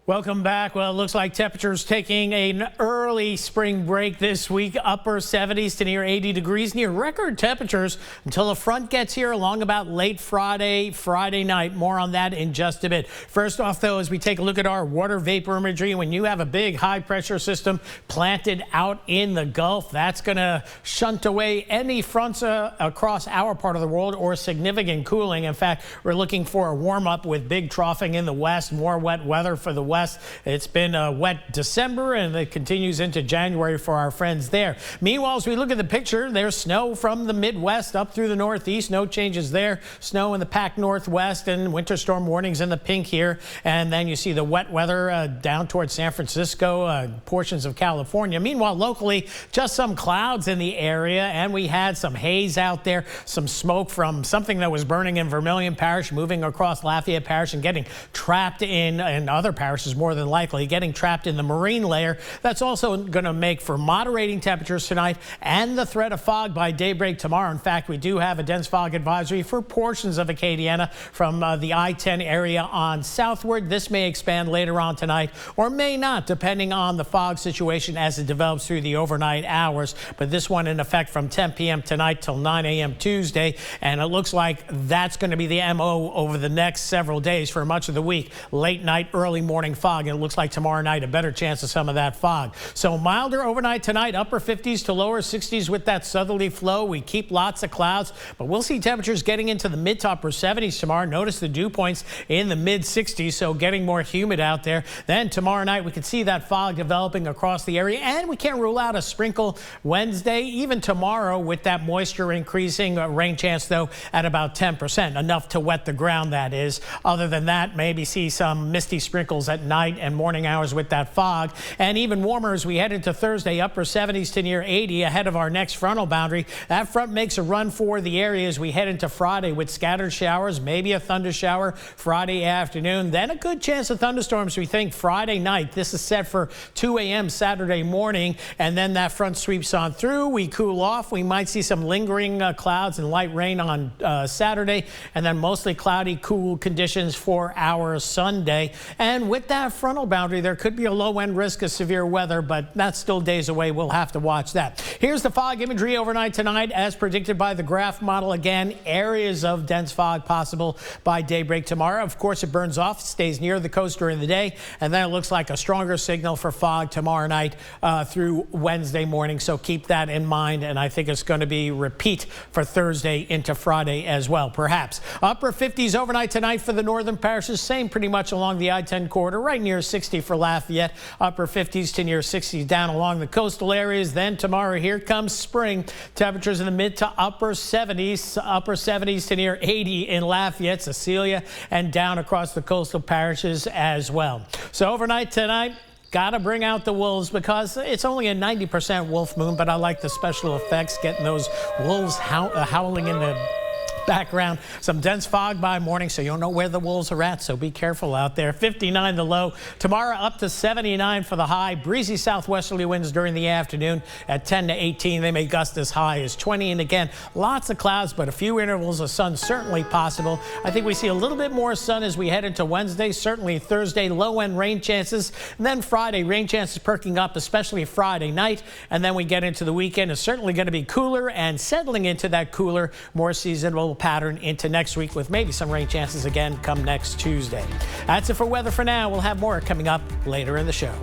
Welcome back. Well, it looks like temperatures taking an early spring break this week. Upper 70s to near 80 degrees, near record temperatures until the front gets here along about late Friday night. More on that in just a bit. First off, though, as we take a look at our water vapor imagery, when you have a big high pressure system planted out in the Gulf, that's going to shunt away any fronts across our part of the world or significant cooling. In fact, we're looking for a warm up with big troughing in the west, more wet weather for the west. It's been a wet December and it continues into January for our friends there. Meanwhile, as we look at the picture, there's snow from the Midwest up through the Northeast. No changes there. Snow in the Pac Northwest and winter storm warnings in the pink here. And then you see the wet weather down towards San Francisco, portions of California. Meanwhile, locally, just some clouds in the area, and we had some haze out there, some smoke from something that was burning in Vermilion Parish, moving across Lafayette Parish and getting trapped in other parishes, more than likely getting trapped in the marine layer. That's also going to make for moderating temperatures tonight and the threat of fog by daybreak tomorrow. In fact, we do have a dense fog advisory for portions of Acadiana from the I-10 area on southward. This may expand later on tonight or may not, depending on the fog situation as it develops through the overnight hours. But this one in effect from 10 p.m. tonight till 9 a.m. Tuesday. And it looks like that's going to be the MO over the next several days for much of the week. Late night, early morning fog, and it looks like tomorrow night a better chance of some of that fog. So milder overnight tonight, upper 50s to lower 60s with that southerly flow. We keep lots of clouds, but we'll see temperatures getting into the mid to upper 70s tomorrow. Notice the dew points in the mid 60s, so getting more humid out there. Then tomorrow night we can see that fog developing across the area, and we can't rule out a sprinkle Wednesday, even tomorrow with that moisture increasing. Rain chance though at about 10%, enough to wet the ground, that is. Other than that, maybe see some misty sprinkles at night and morning hours with that fog. And even warmer as we head into Thursday, upper 70s to near 80 ahead of our next frontal boundary. That front makes a run for the area as we head into Friday with scattered showers, maybe a thunder shower Friday afternoon. Then a good chance of thunderstorms, we think, Friday night. This is set for 2 a.m. Saturday morning, and then that front sweeps on through. We cool off. We might see some lingering clouds and light rain on Saturday, and then mostly cloudy, cool conditions for our Sunday. And with that frontal boundary, there could be a low-end risk of severe weather, but that's still days away. We'll have to watch that. Here's the fog imagery overnight tonight, as predicted by the graph model. Again, areas of dense fog possible by daybreak tomorrow. Of course, it burns off, stays near the coast during the day, and then it looks like a stronger signal for fog tomorrow night through Wednesday morning. So keep that in mind, and I think it's going to be repeat for Thursday into Friday as well, perhaps. Upper 50s overnight tonight for the northern parishes, same pretty much along the I-10 corridor, right near 60 for Lafayette. Upper 50s to near 60s down along the coastal areas. Then tomorrow, here comes spring. Temperatures in the mid to upper 70s to near 80 in Lafayette, Cecilia, and down across the coastal parishes as well. So overnight tonight, got to bring out the wolves because it's only a 90% wolf moon, but I like the special effects, getting those wolves howling in the background. Some dense fog by morning, so you don't know where the wolves are at, so be careful out there. 59 the low. Tomorrow up to 79 for the high. Breezy southwesterly winds during the afternoon at 10 to 18. They may gust as high as 20. And again, lots of clouds, but a few intervals of sun certainly possible. I think we see a little bit more sun as we head into Wednesday. Certainly Thursday, low-end rain chances. And then Friday, rain chances perking up, especially Friday night. And then we get into the weekend. It's certainly going to be cooler and settling into that cooler, more seasonal pattern into next week with maybe some rain chances again come next Tuesday. That's it for weather for now. We'll have more coming up later in the show.